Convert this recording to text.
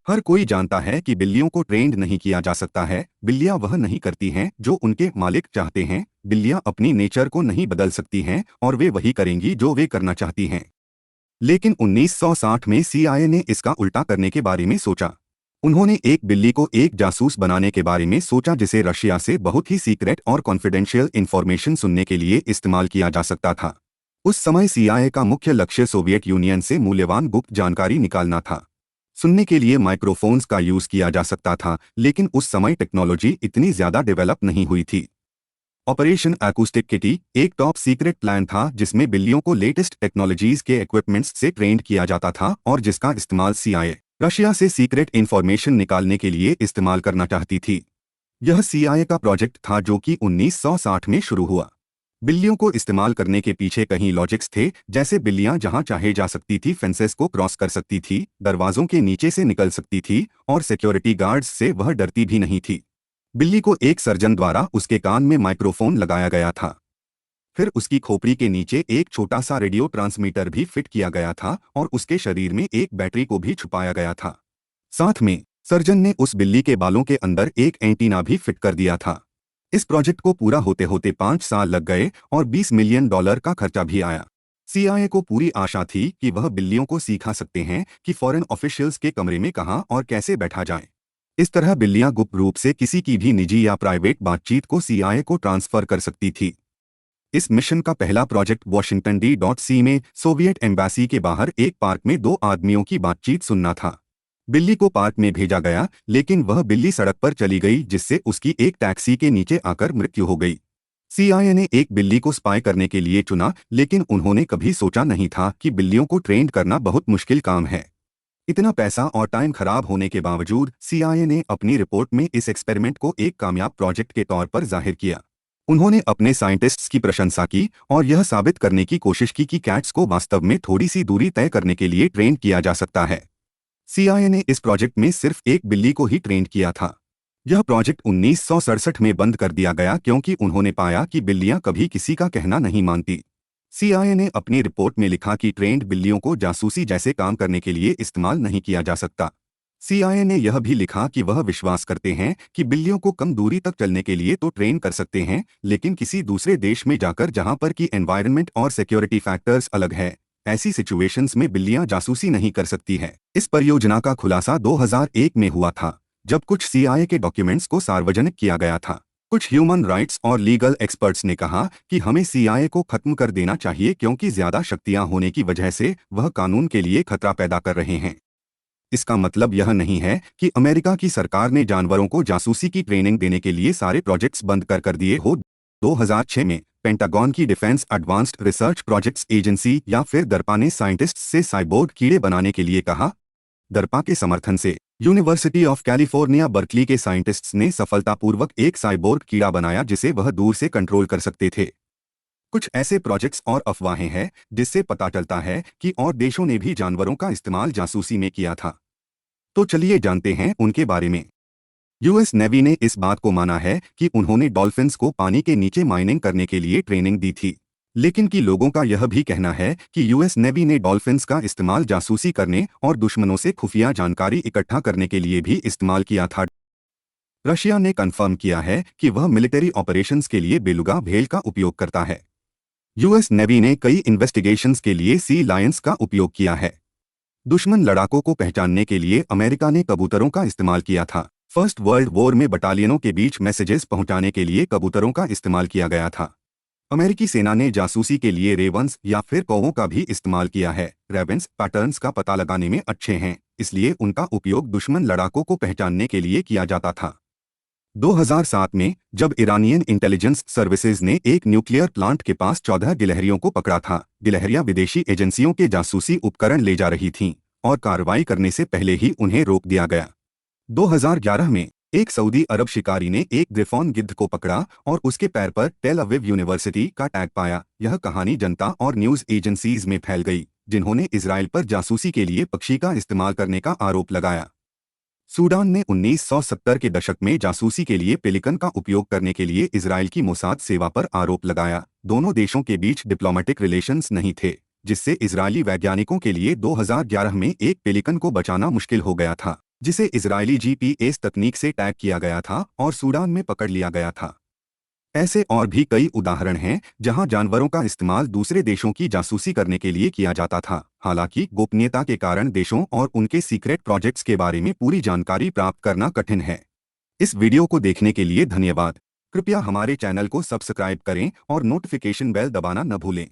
हर कोई जानता है कि बिल्लियों को ट्रेंड नहीं किया जा सकता है। बिल्लियां वह नहीं करती हैं जो उनके मालिक चाहते हैं। बिल्लियां अपनी नेचर को नहीं बदल सकती हैं और वे वही करेंगी जो वे करना चाहती हैं। लेकिन 1960 में सीआईए ने इसका उल्टा करने के बारे में सोचा। उन्होंने एक बिल्ली को एक जासूस बनाने के बारे में सोचा जिसे रशिया से बहुत ही सीक्रेट और कॉन्फिडेंशियल इंफॉर्मेशन सुनने के लिए इस्तेमाल किया जा सकता था। उस समय सीआईए का मुख्य लक्ष्य सोवियत यूनियन से मूल्यवान गुप्त जानकारी निकालना था। सुनने के लिए माइक्रोफोन्स का यूज किया जा सकता था, लेकिन उस समय टेक्नोलॉजी इतनी ज्यादा डेवलप नहीं हुई थी। ऑपरेशन एकूस्टिक किटी एक टॉप सीक्रेट प्लान था जिसमें बिल्लियों को लेटेस्ट टेक्नोलॉजीज के इक्विपमेंट्स से ट्रेंड किया जाता था और जिसका इस्तेमाल सीआईए रशिया से सीक्रेट इंफॉर्मेशन निकालने के लिए इस्तेमाल करना चाहती थी। यह सीआईए का प्रोजेक्ट था जो कि 1960 में शुरू हुआ। बिल्लियों को इस्तेमाल करने के पीछे कहीं लॉजिक्स थे, जैसे बिल्लियां जहां चाहे जा सकती थी, फेंसेस को क्रॉस कर सकती थी, दरवाजों के नीचे से निकल सकती थी और सिक्योरिटी गार्ड्स से वह डरती भी नहीं थी। बिल्ली को एक सर्जन द्वारा उसके कान में माइक्रोफोन लगाया गया था। फिर उसकी खोपड़ी के नीचे एक छोटा सा रेडियो ट्रांसमीटर भी फिट किया गया था और उसके शरीर में एक बैटरी को भी छुपाया गया था। साथ में सर्जन ने उस बिल्ली के बालों के अंदर एक एंटीना भी फिट कर दिया था। इस प्रोजेक्ट को पूरा होते होते 5 साल लग गए और $20 मिलियन का खर्चा भी आया। सीआईए को पूरी आशा थी कि वह बिल्लियों को सिखा सकते हैं कि फॉरेन ऑफिशियल्स के कमरे में कहां और कैसे बैठा जाए। इस तरह बिल्लियां गुप्त रूप से किसी की भी निजी या प्राइवेट बातचीत को सीआईए को ट्रांसफर कर सकती थी। इस मिशन का पहला प्रोजेक्ट वॉशिंगटन डी.सी में सोवियत एम्बेसी के बाहर एक पार्क में 2 आदमियों की बातचीत सुनना था। बिल्ली को पार्क में भेजा गया, लेकिन वह बिल्ली सड़क पर चली गई जिससे उसकी एक टैक्सी के नीचे आकर मृत्यु हो गई। सीआईए ने एक बिल्ली को स्पाई करने के लिए चुना, लेकिन उन्होंने कभी सोचा नहीं था कि बिल्लियों को ट्रेन करना बहुत मुश्किल काम है। इतना पैसा और टाइम खराब होने के बावजूद सीआईए ने अपनी रिपोर्ट में इस एक्सपेरिमेंट को एक कामयाब प्रोजेक्ट के तौर पर जाहिर किया। उन्होंने अपने साइंटिस्ट्स की प्रशंसा की और यह साबित करने की कोशिश की कि कैट्स को वास्तव में थोड़ी सी दूरी तय करने के लिए ट्रेन किया जा सकता है। सीआईए ने इस प्रोजेक्ट में सिर्फ एक बिल्ली को ही ट्रेन किया था। यह प्रोजेक्ट 1967 में बंद कर दिया गया क्योंकि उन्होंने पाया कि बिल्लियां कभी किसी का कहना नहीं मानती। सीआईए ने अपनी रिपोर्ट में लिखा कि ट्रेंड बिल्लियों को जासूसी जैसे काम करने के लिए इस्तेमाल नहीं किया जा सकता। सीआईए ने यह भी लिखा कि वह विश्वास करते हैं कि बिल्लियों को कम दूरी तक चलने के लिए तो ट्रेन कर सकते हैं, लेकिन किसी दूसरे देश में जाकर जहां पर की एनवायरनमेंट और सिक्योरिटी फैक्टर्स अलग है, ऐसी सिचुएशंस में बिल्लियां जासूसी नहीं कर सकती हैं। इस परियोजना का खुलासा 2001 में हुआ था, जब कुछ सीआईए के डॉक्यूमेंट्स को सार्वजनिक किया गया था। कुछ ह्यूमन राइट्स और लीगल एक्सपर्ट्स ने कहा कि हमें सीआईए को खत्म कर देना चाहिए क्योंकि ज्यादा शक्तियां होने की वजह से वह कानून के लिए खतरा पैदा कर रहे हैं। इसका मतलब यह नहीं है कि अमेरिका की सरकार ने जानवरों को जासूसी की ट्रेनिंग देने के लिए सारे प्रोजेक्ट्स बंद कर दिए हो। 2006 में पेंटागन की defence advanced research projects agency या फिर दरपा ने साइंटिस्ट से साइबोर्ग कीड़े बनाने के लिए कहा। दरपा के समर्थन से यूनिवर्सिटी ऑफ कैलिफोर्निया बर्कली के साइंटिस्ट्स ने सफलतापूर्वक एक साइबोर्ग कीड़ा बनाया जिसे वह दूर से कंट्रोल कर सकते थे। कुछ ऐसे प्रोजेक्ट्स और अफवाहें हैं जिससे पता चलता है कि और देशों ने भी जानवरों का इस्तेमाल जासूसी में किया था। तो चलिए जानते हैं उनके बारे में। यूएस नेवी ने इस बात को माना है कि उन्होंने डॉल्फिन्स को पानी के नीचे माइनिंग करने के लिए ट्रेनिंग दी थी, लेकिन कि लोगों का यह भी कहना है कि यूएस नेवी ने डॉल्फिन्स का इस्तेमाल जासूसी करने और दुश्मनों से खुफिया जानकारी इकट्ठा करने के लिए भी इस्तेमाल किया था। रशिया ने कन्फर्म किया है कि वह मिलिट्री ऑपरेशंस के लिए बेलुगा भेड़ का उपयोग करता है। यूएस नेवी ने कई इन्वेस्टिगेशंस के लिए सी लायंस का उपयोग किया है। दुश्मन लड़ाकों को पहचानने के लिए अमेरिका ने कबूतरों का इस्तेमाल किया था। फर्स्ट वर्ल्ड वॉर में बटालियनों के बीच मैसेजेस पहुंचाने के लिए कबूतरों का इस्तेमाल किया गया था। अमेरिकी सेना ने जासूसी के लिए रेवंस या फिर कौवों का भी इस्तेमाल किया है। रेवेंस पैटर्न्स का पता लगाने में अच्छे हैं, इसलिए उनका उपयोग दुश्मन लड़ाकों को पहचानने के लिए किया जाता था। 2007 में जब ईरानियन इंटेलिजेंस सर्विसेज ने एक न्यूक्लियर प्लांट के पास 14 गिलहरियों को पकड़ा था। गिलहरियां विदेशी एजेंसियों के जासूसी उपकरण ले जा रही थीं और कार्रवाई करने से पहले ही उन्हें रोक दिया गया। 2011 में एक सऊदी अरब शिकारी ने एक ग्रिफॉन गिद्ध को पकड़ा और उसके पैर पर टेल अविव यूनिवर्सिटी का टैग पाया। यह कहानी जनता और न्यूज एजेंसीज में फैल गई, जिन्होंने इजराइल पर जासूसी के लिए पक्षी का इस्तेमाल करने का आरोप लगाया। सूडान ने 1970 के दशक में जासूसी के लिए पेलिकन का उपयोग करने के लिए इजराइल की मोसाद सेवा पर आरोप लगाया। दोनों देशों के बीच डिप्लोमेटिक रिलेशंस नहीं थे, जिससे इजरायली वैज्ञानिकों के लिए 2011 में एक पेलिकन को बचाना मुश्किल हो गया था। जिसे इजरायली जीपीएस तकनीक से टैग किया गया था और सूडान में पकड़ लिया गया था। ऐसे और भी कई उदाहरण हैं जहां जानवरों का इस्तेमाल दूसरे देशों की जासूसी करने के लिए किया जाता था। हालांकि गोपनीयता के कारण देशों और उनके सीक्रेट प्रोजेक्ट्स के बारे में पूरी जानकारी प्राप्त करना कठिन है। इस वीडियो को देखने के लिए धन्यवाद। कृपया हमारे चैनल को सब्सक्राइब करें और नोटिफिकेशन बेल दबाना न भूलें।